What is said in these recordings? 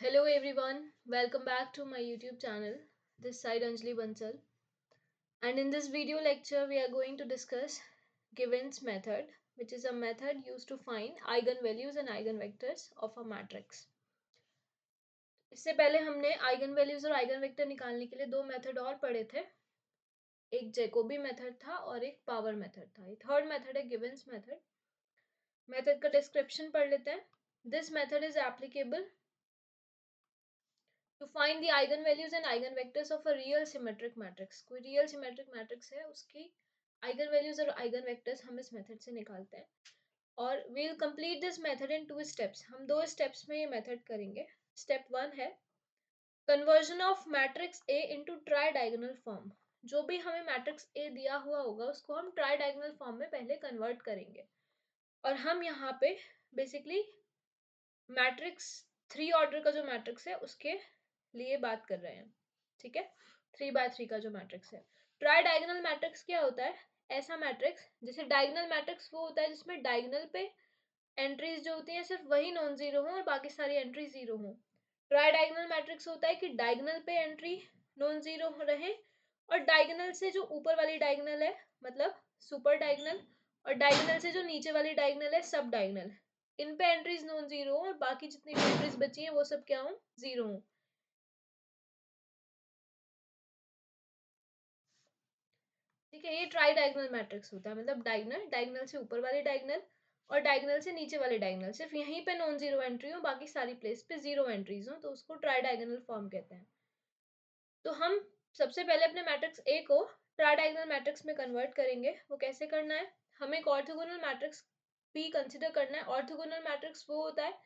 Hello everyone, welcome back to my YouTube channel. This side Anjali Bansal, and in this video lecture we are going to discuss Given's method, which is a method used to find eigenvalues and eigenvectors of a matrix. इससे पहले हमने eigenvalues और eigenvector निकालने के लिए दो method और पढ़े थे. एक जैकोबी मेथड था और एक पावर मेथड था. ये थर्ड मेथड है गिवेंस मेथड. मेथड का डिस्क्रिप्शन पढ़ लेते हैं. This method is applicable to find the eigenvalues and eigenvectors of a real symmetric matrix. कोई real symmetric matrix है, उसकी eigenvalues और eigenvectors हम इस मेथड से निकालते हैं. और we'll complete this method in two steps. हम दो steps में ये मेथड करेंगे. Step 1 है conversion of matrix A into tridiagonal form. जो भी हमें मैट्रिक्स A दिया हुआ होगा उसको हम ट्राइडायगोनल फॉर्म में पहले कन्वर्ट करेंगे. और हम यहाँ पे बेसिकली मैट्रिक्स 3 ऑर्डर का जो मैट्रिक्स है उसके लिए बात कर रहे हैं. ठीक है, 3x3 का जो मैट्रिक्स है. ट्राई डायगोनल मैट्रिक्स क्या होता है? ऐसा मैट्रिक्स, जैसे डायगोनल मैट्रिक्स वो होता है जिसमें डायगोनल पे एंट्रीज जो होती हैं सिर्फ वही नॉन जीरो हो और बाकी सारी एंट्री जीरो हो. ट्राई डायगोनल मैट्रिक्स होता है कि डायगोनल पे एंट्री नॉन जीरो रहे और डायगोनल से जो ऊपर वाली डायगोनल है मतलब सुपर डायगोनल और डायगोनल से जो नीचे वाली डायगोनल है सब डायगोनल, इन पे एंट्रीज नॉन जीरो हो और बाकी जितनी भी एंट्रीज बची हैं वो सब क्या हो? जीरो हो. ठीक है, ये ट्राई डायगोनल मैट्रिक्स होता है. मतलब डायगोनल, डायगोनल से ऊपर वाली डायगोनल और डायगोनल से नीचे वाली डायगोनल, सिर्फ यहीं पे नॉन जीरो एंट्री हो, बाकी सारी प्लेस पे जीरो एंट्रीज हो, तो उसको ट्राई डायगोनल फॉर्म कहते हैं. तो हम सबसे पहले अपने मैट्रिक्स ए को ट्राई डायगोनल मैट्रिक्स में कन्वर्ट करेंगे. वो कैसे करना है? हमें एक ऑर्थोगोनल मैट्रिक्स पी कंसिडर करना है. ऑर्थोगोनल मैट्रिक्स वो होता है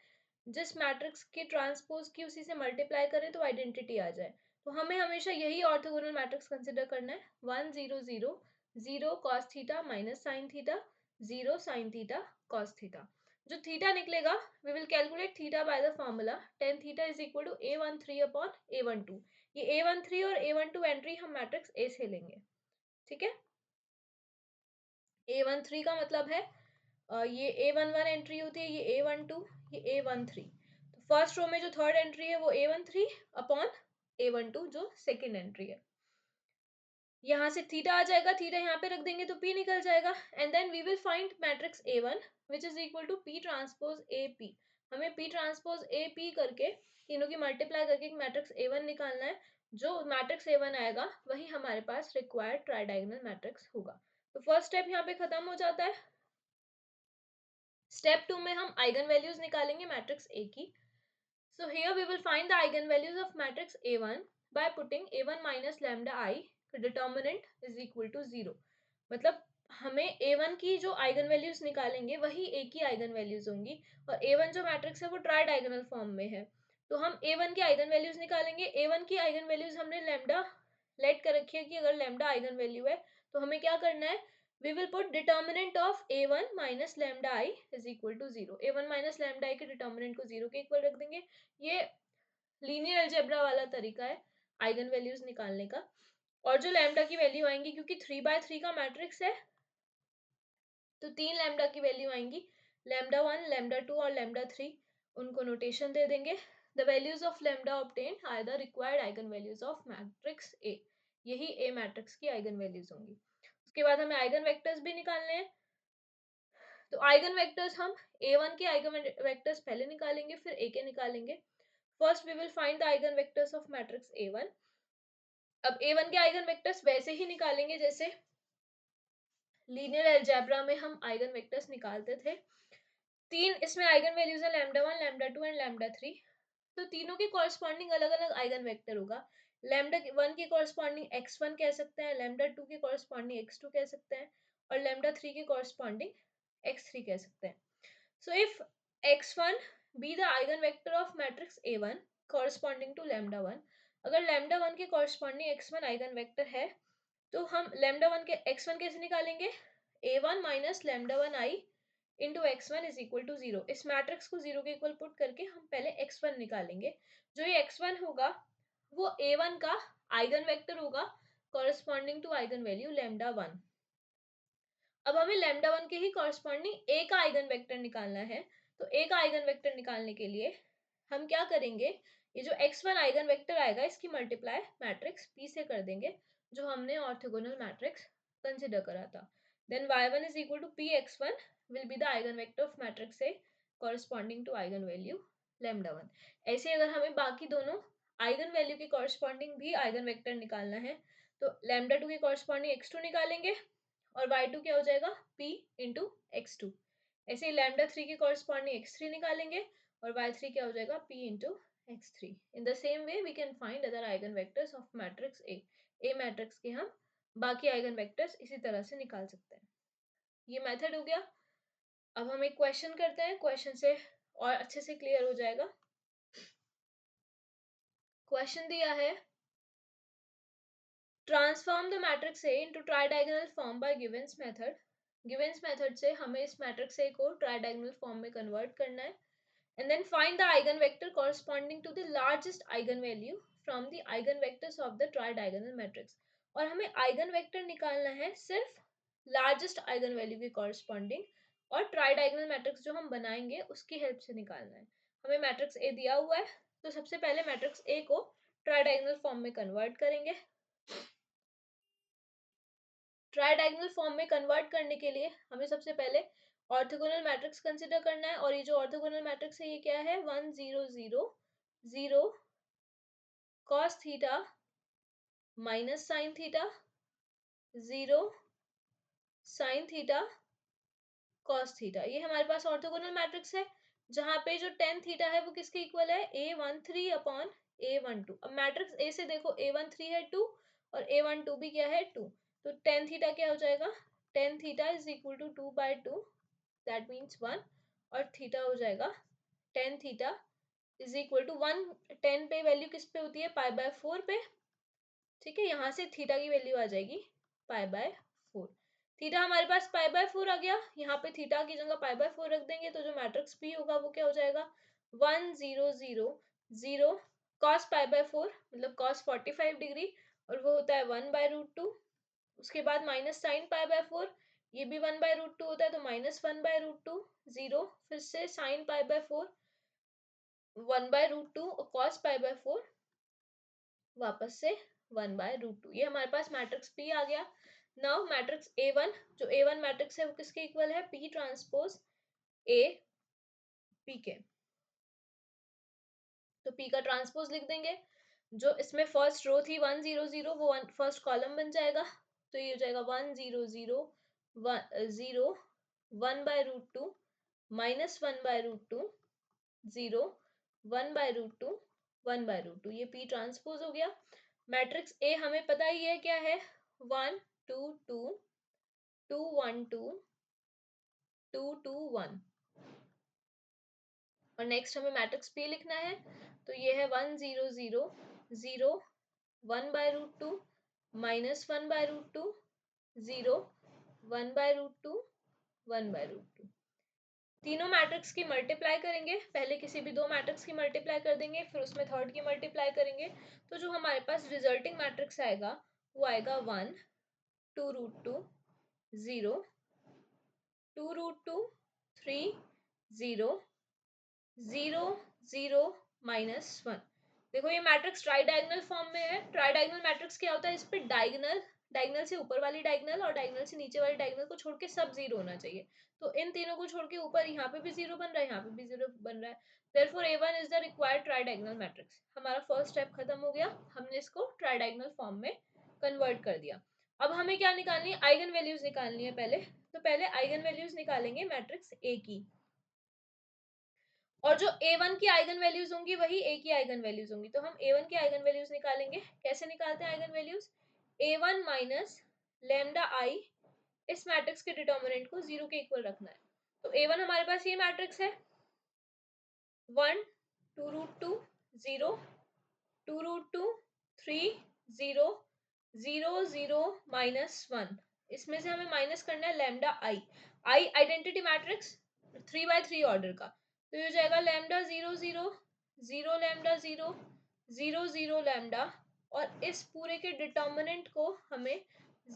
जिस मैट्रिक्स के ट्रांसपोज की उसी से मल्टीप्लाई करें तो आइडेंटिटी आ जाए. तो हमें हमेशा यही ऑर्थोगोनल मैट्रिक्स कंसिडर करना है. 1 0 0 0 cos theta minus sine theta 0 sin theta cos theta. जो थीटा निकलेगा we will calculate theta by the formula tan theta is equal to a13 upon a12. ये a13 और a12 एंट्री हम matrix A से लेंगे. ठीक है, a13 का मतलब है ये a11 एंट्री होती है, ये a12, ये a13. तो फर्स्ट रो में जो थर्ड एंट्री है वो a13 अपॉन a12 जो सेकेंड एंट्री है. यहाँ से थीटा आ जाएगा, थीटा यहाँ पे रख देंगे तो p निकल जाएगा. And then we will find matrix a1 which is equal to p transpose AP. हमें p ट्रांसपोज AP करके तीनों की मल्टीप्लाई करके एक मैट्रिक्स a1 निकालना है. जो मैट्रिक्स a1 आएगा वही हमारे पास रिक्वायर्ड ट्राइडायगोनल मैट्रिक्स होगा. तो फर्स्ट स्टेप यहाँ पे खत्म हो जाता है. स्टेप 2 में हम आइगन वैल्यूज निकालेंगे मैट्रिक्स A की. So here we will find the eigenvalues of matrix A1 by putting A1 minus lambda I determinant is equal to 0. मतलब हमें A1 की जो आइगन वैल्यूज निकालेंगे वही A की आइगन वैल्यूज होंगी और A1 जो मैट्रिक्स है वो ट्राई डायगोनल फॉर्म में है. तो हम A1 की आइगन वैल्यूज निकालेंगे. A1 की आइगन वैल्यूज हमने लैम्डा लेट कर रखी है कि अगर लैम्डा आइगन वैल्यू है तो हमें क्या करना है? we will put determinant of a1 minus lambda I is equal to 0. a1 minus lambda I के determinant को 0 के इक्वल रख देंगे. ये लीनियर अलजेब्रा वाला तरीका है आइगन वैल्यूज निकालने का. और जो लैम्डा की वैल्यू आएंगी, क्योंकि 3x3 का मैट्रिक्स है तो 3 लैम्डा की वैल्यू आएंगी. लैम्डा 1, लैम्डा 2 और लैम्डा 3 उनको नोटेशन दे देंगे. The values of lambda obtain are the required eigen values of matrix A. यही ए मैट्रिक्स की आइगन वैल्यूज होंगी. उसके बाद हमें आइगन वेक्टर्स भी निकालने हैं. तो आइगन वेक्टर्स हम a1 के आइगन वेक्टर्स पहले निकालेंगे फिर a के निकालेंगे. First we will find the eigen vectors of matrix a1. अब a1 के आइगन वेक्टर्स वैसे ही निकालेंगे जैसे लीनियर अलजेब्रा में हम आइगन वेक्टर्स निकालते थे. तीन इसमें आइगन वैल्यूज है लैम्डा 1, लैम्डा 2 एंड लैम्डा 3. तो तीनों के कॉरस्पॉन्डिंग अलग अलग आइगन वेक्टर होगा. लैम्डा 1 के कॉरस्पॉन्डिंग x1 कह सकते हैं, लैम्डा 2 के कॉरस्पॉन्डिंग x2 कह सकते हैं और लैम्डा 3 के कॉरस्पॉन्डिंग x3 कह सकते हैं. So if x1 be the eigenvector of matrix A1 corresponding to lambda 1, अगर lambda 1 के corresponding x1 eigenvector है तो हम lambda 1 के x1 कैसे निकालेंगे? A1 minus lambda 1 I into x1 is equal to 0. इस मैट्रिक्स को 0 के इक्वल पुट करके हम पहले x1 निकालेंगे. जो ये x1 होगा वो A1 का आइगन वेक्टर होगा corresponding to eigen value lambda 1. अब हमें लैम्डा 1 के ही कॉरस्पॉन्डिंग ए का आइगन वेक्टर निकालना है. तो ए का आइगन वेक्टर निकालने के लिए हम क्या करेंगे? ये जो x1 आइगन वेक्टर आएगा इसकी मल्टीप्लाई मैट्रिक्स P से कर देंगे जो हमने ऑर्थोगोनल मैट्रिक्स कंसिडर करा था. Then y1 is equal to px1 will be the eigenvector of matrix A corresponding to eigenvalue lambda 1. ऐसे अगर हमें बाकी दोनों आइगन वैल्यू के कॉरस्पॉन्डिंग भी आइगन वेक्टर निकालना है तो लैम्डा 2 के कॉरस्पॉन्डिंग x2 निकालेंगे और y2 क्या हो जाएगा p इंटू x2. ऐसे ही लैम्डा 3 के कॉरस्पॉन्डिंग x3 निकालेंगे और y3 क्या हो जाएगा p into x3. In the same way we can find other eigenvectors of matrix A. A matrix के हम बाकी आइगन वेक्टर्स इसी तरह से निकाल सकते हैं. ये मेथड हो गया. अब हम एक क्वेश्चन करते हैं, क्वेश्चन से और अच्छे से क्लियर हो जाएगा. क्वेश्चन दिया है transform the matrix A into tridiagonal form by Givens method. Givens method से हमें इस मैट्रिक्स A को ट्राइडायगोनल फॉर्म में कन्वर्ट करना है. And then find the eigenvector corresponding to the largest eigenvalue from the eigenvectors of the tridiagonal matrix. और हमें eigenvector निकालना है सिर्फ largest eigenvalue के corresponding और tridiagonal matrix जो हम बनाएंगे उसकी हेल्प से निकालना है. हमें मैट्रिक्स A दिया हुआ है तो सबसे पहले मैट्रिक्स A को ट्राइडायगोनल फॉर्म में कन्वर्ट करेंगे. ट्राइडायगोनल फॉर्म में कन्वर्ट करने के लिए हमें सबसे पहले ऑर्थोगोनल मैट्रिक्स कंसिडर करना है और ये जो ऑर्थोगोनल मैट्रिक्स है ये क्या है 1 0 0 0 cos theta minus sine theta 0 sine theta cos theta. ये हमारे पास ऑर्थोगोनल मैट्रिक्स है जहां पे जो tan थीटा है वो किसके इक्वल है a13 अपॉन a12. अब मैट्रिक्स A से देखो a13 है 2 और a12 भी क्या है 2 तो tan थीटा क्या हो जाएगा tan theta is equal to 2/2 that means 1 और थीटा हो जाएगा tan theta is equal to 1. tan पे वैल्यू किस पे होती है π/4 पे. ठीक है यहाँ से थीटा की वैल्यू आ जाएगी π/4. थीटा हमारे पास π/4 आ गया. यहाँ पे थीटा की जगह π/4 रख देंगे तो जो मैट्रिक्स P होगा वो क्या हो जाएगा 1 0 0 0 cos π/4 मतलब cos 45 डिग्री और वो होता है 1/√2. उसके बाद माइनस साइन π/4 ये भी 1/√2 होता है तो माइनस 1/√2 0 फिर से साइन π/4 1/√2 और cos π/4 वापस से 1/√2. ये हमारे पास मैट्रिक्स P आ गया. नाउ मैट्रिक्स A1 जो A1 मैट्रिक्स है वो किसके इक्वल है P ट्रांसपोज A P के. तो P का ट्रांसपोज लिख देंगे. जो इसमें फर्स्ट रो थी 1 0 0 वो फर्स्ट कॉलम बन जाएगा तो ये हो जाएगा 1 0 0 0 1/√2 माइनस 1/√2 0 1/√2 1/√2. ये P ट्रांसपोज हो गया. मैट्रिक्स A हमें पता ही है क्या है 1 2 2 2 1 2 2 2 1 और नेक्स्ट हमें मैट्रिक्स P लिखना है तो ये है 1 0 0 0 1/√2 माइनस 1/√2 0 1/√2 1/√2. तीनों मैट्रिक्स की मल्टीप्लाई करेंगे. पहले किसी भी दो मैट्रिक्स की मल्टीप्लाई कर देंगे फिर उसमें थर्ड की मल्टीप्लाई करेंगे तो जो हमारे पास रिजल्टिंग मैट्रिक्स आएगा वो आएगा 1 2√2 0 2√2 3 0 0 0 माइनस 1. देखो ये मैट्रिक्स ट्राइडायगोनल फॉर्म में है. ट्राइडायगोनल मैट्रिक्स क्या होता है इस पे डायगोनल डायगोनल से ऊपर वाली डायगोनल और डायगोनल से नीचे वाली डायगोनल को छोड़ के सब जीरो होना चाहिए. तो इन तीनों को छोड़ के ऊपर यहाँ पे भी जीरो बन रहा है यहाँ पे भी जीरो बन रहा है. Therefore A1 is the required tridiagonal matrix. हमारा फर्स्ट स्टेप खत्म हो गया. हमने इसको ट्राइडायगोनल फॉर्म में कन्वर्ट कर दिया. अब हमें क्या निकालनी है आइगन वैल्यूज निकालनी है पहले. तो पहले आइगन वैल्यूज निकालेंगे मैट्रिक्स A की और जो A1 की आइगन वैल्यूज होंगी वही A की आइगन वैल्यूज होंगी. तो हम A1 की आइगन वैल्यूज निकालेंगे. कैसे निकालते हैं eigen values A1 minus lambda I इस मैट्रिक्स के डिटर्मिनेंट को 0 के इक्वल रखना है. तो A1 हमारे पास ये मैट्रिक्स है 1 2√2 0 2√2 3 0 0 0 माइनस 1. इसमें से हमें माइनस करना है lambda I identity matrix 3/3 order का. तो ये हो जाएगा लैम्डा 0 0 0 लैम्डा 0 0 0 लैम्डा और इस पूरे के डिटर्मिनेंट को हमें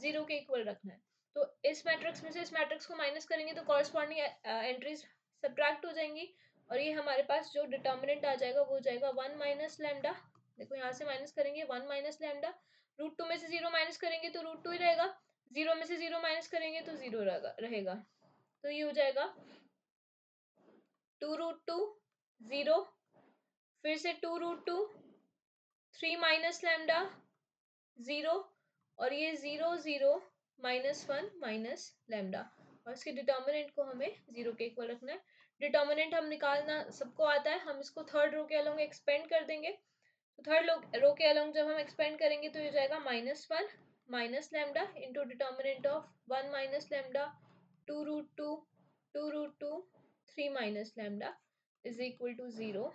0 के इक्वल रखना है. तो इस मैट्रिक्स में से इस मैट्रिक्स को माइनस करेंगे तो कॉरस्पॉन्डिंग एंट्रीज सब्ट्रैक्ट हो जाएंगी और ये हमारे पास जो डिटर्मिनेंट आ जाएगा वो हो जाएगा 1 माइनस लैम्डा। देखो यहाँ से माइनस करेंगे 1 माइनस लैम्डा, √2 में से 0 माइनस करेंगे तो √2 ही रहेगा, 0 में से 0 माइनस करेंगे तो 0 रहेगा। तो ये हो जाएगा 2√2 0, फिर से 2√2 3 माइनस लैम्डा 0, और ये 0 0 -1 माइनस लैम्डा, और इसके डिटर्मिनेंट को हमें 0 के इक्वल रखना है। डिटर्मिनेंट हम निकालना सबको आता है, हम इसको थर्ड रो के अलोंग एक्सपेंड कर देंगे। तो थर्ड रो के अलोंग जब हम एक्सपेंड करेंगे तो ये जाएगा -1 minus lambda into determinant of 1 minus lambda 2√2 2√2 3 minus lambda is equal to 0।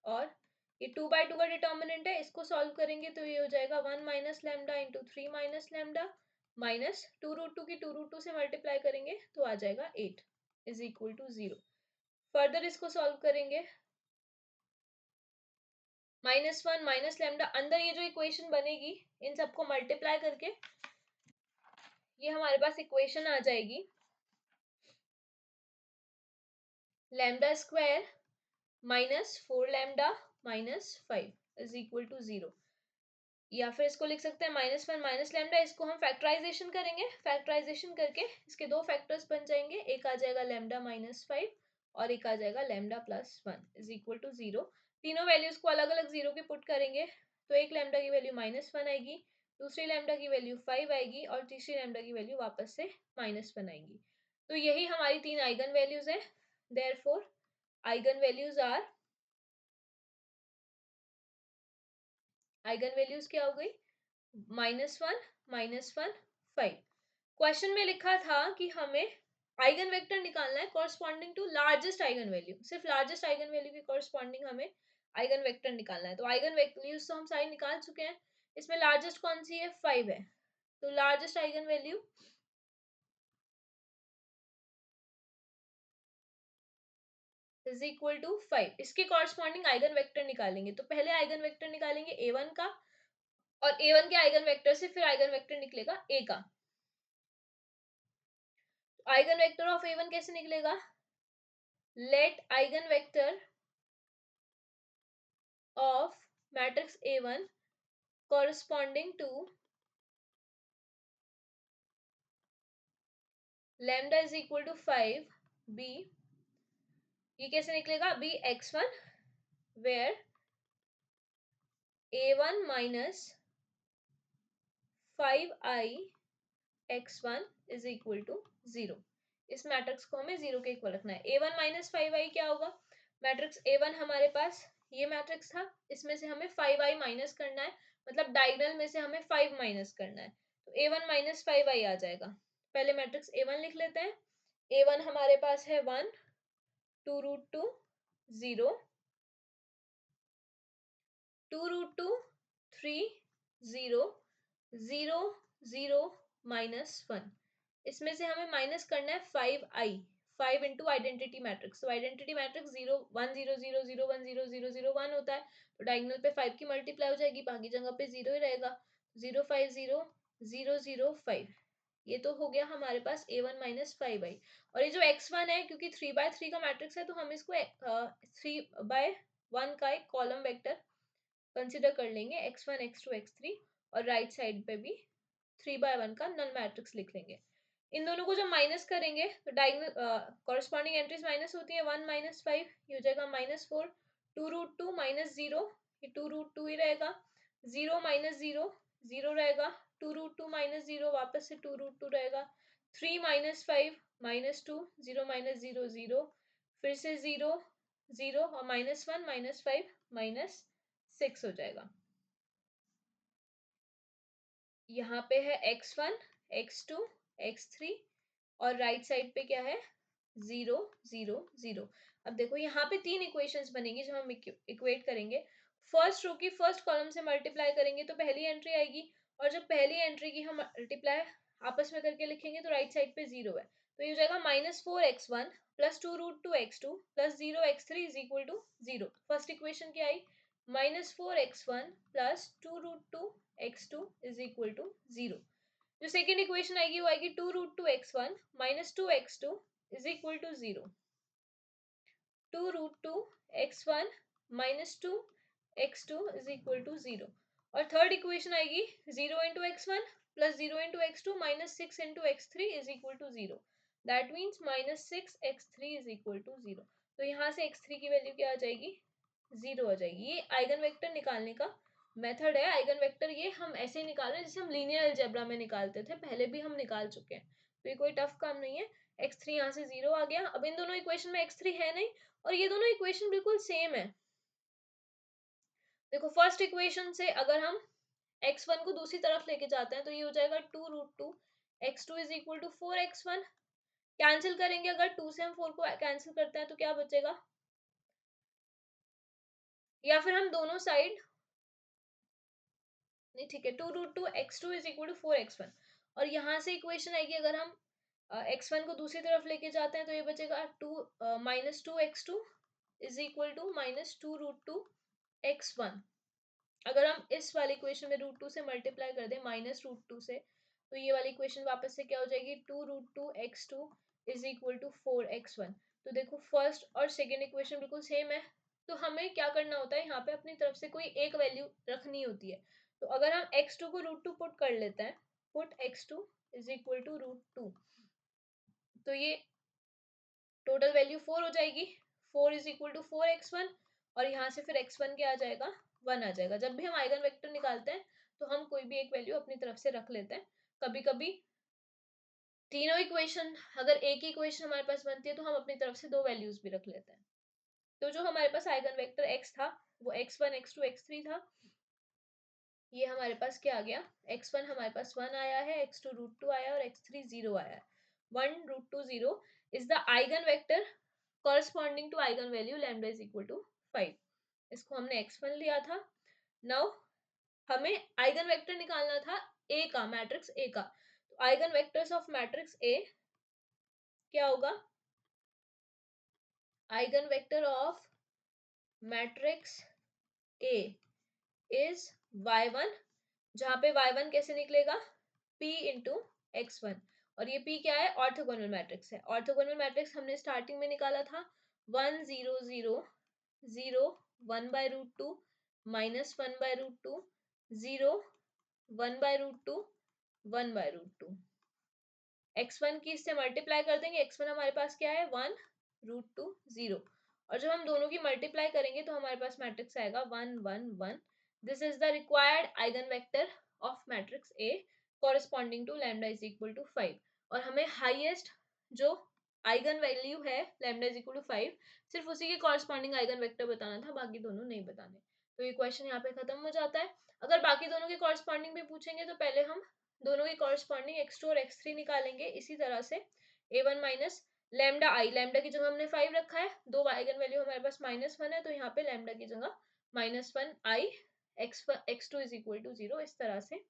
और ये 2/2 का डिटर्मिनेंट है, इसको सॉल्व करेंगे तो ये हो जाएगा 1 minus lambda into 3 minus lambda minus 2√2 की 2√2 से मल्टीप्लाई करेंगे तो आ जाएगा 8 इज इक्वल टू 0। फर्दर इसको सॉल्व करेंगे, -1 माइनस लैम्डा, अंदर ये जो इक्वेशन बनेगी इन सबको मल्टीप्लाई करके ये हमारे पास इक्वेशन आ जाएगी lambda square -4 lambda -5 is equal to 0। या फिर इसको लिख सकते हैं -1 माइनस लैम्डा, इसको हम फैक्टराइजेशन करेंगे, फैक्टराइजेशन करके इसके दो फैक्टर्स बन जाएंगे, एक आ जाएगा लैम्डा -5 और एक आ जाएगा लैम्डा +1 इज इक्वल टू 0। तीनों वैल्यूज को अलग अलग 0 के पुट करेंगे तो एक लैम्डा की वैल्यू -1 आएगी, दूसरी लैम्डा की वैल्यू 5 आएगी और तीसरी लैम्डा की वैल्यू वापस से -1 आएगी। तो यही हमारी तीन आइगन वैल्यूज है। Therefore eigen values are, eigen values क्या हो गई, -1 -1 5। क्वेश्चन में लिखा था कि हमें आइगन वेक्टर निकालना है corresponding to largest eigen value, सिर्फ लार्जेस्ट आइगन वैल्यू के कॉरस्पॉन्डिंग हमें आइगन वेक्टर निकालना है। तो आइगन वैल्यूज तो हम सारी निकाल चुके हैं, इसमें लार्जेस्ट कौन सी है, 5 है। तो largest eigen value is equal to 5, इसके कॉरस्पॉन्डिंग आइगन वेक्टर निकालेंगे। तो पहले आइगन वेक्टर निकालेंगे a1 का, और a1 के आइगन वेक्टर से फिर आइगन वेक्टर निकलेगा a का। आइगन वेक्टर ऑफ a1 कैसे निकलेगा, let eigen vector of matrix A1 corresponding to lambda is equal to 5 B, ये कैसे निकलेगा, B x1 where A1 minus 5I x1 is equal to 0। इस मैट्रिक्स को हमें 0 के इक्वल रखना है। A1 माइनस 5I क्या होगा, मैट्रिक्स A1 हमारे पास ये मैट्रिक्स था, इसमें से हमें 5I माइनस करना है, मतलब डायगोनल में से हमें 5 माइनस करना है। तो A1 माइनस 5I आ जाएगा। पहले मैट्रिक्स A1 लिख लेते हैं। A1 हमारे पास है 1 2√2 0 2√2 3 0 0 0 -1, इसमें से हमें माइनस करना है 5I, 5 इंटू आइडेंटिटी मैट्रिक्स। तो आइडेंटिटी मैट्रिक्स 0 1 0 0 0 1 0 0 0 1 होता है, तो डायगोनल पे 5 की मल्टीप्लाई हो जाएगी, बाकी जगह पे 0 ही रहेगा। 0 5 0 0 0 5, ये तो हो गया हमारे पास A1 माइनस 5I। और ये जो x1 है, क्योंकि 3/3 का मैट्रिक्स है तो हम इसको 3/1 का एक कॉलम वेक्टर कंसिडर कर लेंगे, x1 x2 x3, और राइट साइड पे भी 3/1 का नल मैट्रिक्स लिख लेंगे। इन दोनों को जब माइनस करेंगे तो डायगोनल कॉरस्पॉन्डिंग एंट्रीज माइनस होती है, 1 -5 ये हो जाएगा -4, 2√2 -0 ये 2√2 ही रहेगा, 0 -0 0 रहेगा, 2√2 -0 वापस से 2√2 रहेगा, 3 -5 -2 0 -0 0, फिर से 0 0 और -1 -5 -6 हो जाएगा। यहाँ पे है x1 x2 x3 और राइट साइड पे क्या है 0 0 0। अब देखो यहाँ पे तीन इक्वेशंस बनेंगी जब हम इक्वेट करेंगे। फर्स्ट रो की फर्स्ट कॉलम से मल्टीप्लाई करेंगे तो पहली एंट्री आएगी, और जब पहली एंट्री की हम मल्टीप्लाई आपस में करके लिखेंगे तो राइट साइड पे 0 है, तो ये हो जाएगा -4x1 plus 2√2x2 plus 0x3 is equal to 0। First equation क्या आई, -4x1 plus 2√2x2 is equal to 0। जो सेकेंड इक्वेशन आएगी वो आएगी 2√2x1 -2x2 is equal to 0। 2√2 x1 -2 x2 is equal to 0। और थर्ड इक्वेशन आएगी 0 × x1 plus 0 × x2 -6 × x3 is equal to 0। That means -6 x3 is equal to 0। तो यहाँ से x3 की वैल्यू क्या आ जाएगी, 0 आ जाएगी। ये आइगन वेक्टर निकालने का मेथड है। आइगन वेक्टर ये हम ऐसे ही निकाल रहे हैं जैसे हम लीनियर अलजेब्रा में निकालते थे, पहले भी हम निकाल चुके हैं, तो ये कोई टफ काम नहीं है। x3 यहाँ से 0 आ गया। अब इन दोनों इक्वेशन में x3 है नहीं, और ये दोनों इक्वेशन बिल्कुल सेम है। देखो फर्स्ट इक्वेशन से अगर हम x1 को दूसरी तरफ लेके जाते हैं तो ये हो जाएगा 2√2 x2 is equal to 4x1। Cancel करेंगे, अगर 2 से हम 4 को कैंसिल करते हैं तो क्या बचेगा, या फिर हम दोनों साइड, नहीं ठीक है, 2√2 x2 is equal to 4x1। और यहाँ से इक्वेशन आएगी, अगर हम x1 को दूसरी तरफ लेके जाते हैं तो ये बचेगा -2 x2 is equal to -2√2 x1। अगर हम इस वाली इक्वेशन में √2 से मल्टीप्लाई कर दें -√2 से, तो ये वाली इक्वेशन वापस से क्या हो जाएगी, 2√2 x2 is equal to 4x1। तो देखो फर्स्ट और सेकेंड इक्वेशन बिल्कुल सेम है, तो हमें क्या करना होता है, यहाँ पे अपनी तरफ से कोई एक वैल्यू रखनी होती है। तो अगर हम x2 को √2 पुट कर लेते हैं, put x2 is equal to √2, तो ये टोटल वैल्यू 4 हो जाएगी। 4 इज इक्वल टू 4x1, और यहाँ से फिर x1 क्या आ जाएगा, 1 आ जाएगा। जब भी हम आइगन वेक्टर निकालते हैं तो हम कोई भी एक वैल्यू अपनी तरफ से रख लेते हैं। कभी कभी तीनों इक्वेशन, अगर एक ही इक्वेशन हमारे पास बनती है तो हम अपनी तरफ से दो वैल्यूज भी रख लेते हैं। तो जो हमारे पास आइगन वेक्टर x था वो x1 x2 x3 था। ये हमारे पास क्या आ गया, x1 हमारे पास 1 आया है, x2 √2 आया और x3 0 आया है। 1 √2 0 is the eigen vector corresponding to eigen value lambda is equal to 5। इसको हमने x1 लिया था। नाउ हमें आइगन वेक्टर निकालना था A का, मैट्रिक्स A का। तो eigen vectors of matrix A क्या होगा, eigen vector of matrix A is y1, जहां पे y1 कैसे निकलेगा, p इंटू x1। और ये p क्या है, ऑर्थोगोनल मैट्रिक्स है। ऑर्थोगोनल मैट्रिक्स हमने स्टार्टिंग में निकाला था 1 0 0 0 1/√2 -1/√2 0 1/√2 1/√2। x1 की इससे मल्टीप्लाई कर देंगे, x1 हमारे पास क्या है 1 √2 0। और जब हम दोनों की मल्टीप्लाई करेंगे तो हमारे पास मैट्रिक्स आएगा 1 1 1। This is the required eigen vector of matrix A corresponding to lambda is equal to 5। और हमें हाईएस्ट जो आइगन वैल्यू है लैम्डा इज इक्वल टू 5, सिर्फ उसी के कॉरेस्पॉन्डिंग आइगन वेक्टर बताना था, बाकी दोनों नहीं बताने। तो ये क्वेश्चन यहाँ पे खत्म हो जाता है। अगर बाकी दोनों के कॉरेस्पॉन्डिंग भी पूछेंगे तो पहले हम दोनों की कॉरेस्पॉन्डिंग x2 और x3 निकालेंगे। इसी तरह से a1 माइनस लैम्डा आई, लैम्डा की जगह हमने 5 रखा है, दो आइगन वैल्यू हमारे पास -1 है, तो यहाँ पे लैम्डा की जगह -1 आई x2 इज इक्वल टू 0। इस तरह से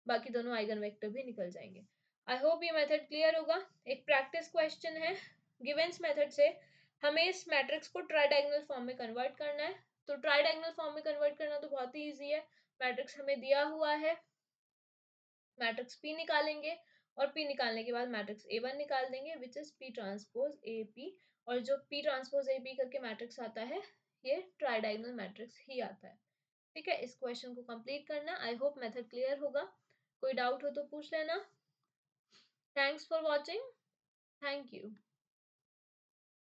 बाकी दोनों आइगन वेक्टर भी निकल जाएंगे। आई होप ये मेथड क्लियर होगा। एक प्रैक्टिस क्वेश्चन है, गिवेंस मेथड से हमें इस मैट्रिक्स को ट्राइडायगोनल फॉर्म में कन्वर्ट करना है। तो ट्राइडायगोनल फॉर्म में कन्वर्ट करना तो बहुत ही ईजी है। मैट्रिक्स हमें दिया हुआ है, मैट्रिक्स P निकालेंगे, और P निकालने के बाद मैट्रिक्स A1 निकाल देंगे, which is P transpose AP। और जो P ट्रांसपोज AP करके मैट्रिक्स आता है, ये ट्राइडायगोनल मैट्रिक्स ही आता है। ठीक है, इस क्वेश्चन को कंप्लीट करना। आई होप मेथड क्लियर होगा। कोई डाउट हो तो पूछ लेना। Thanks for watching. Thank you.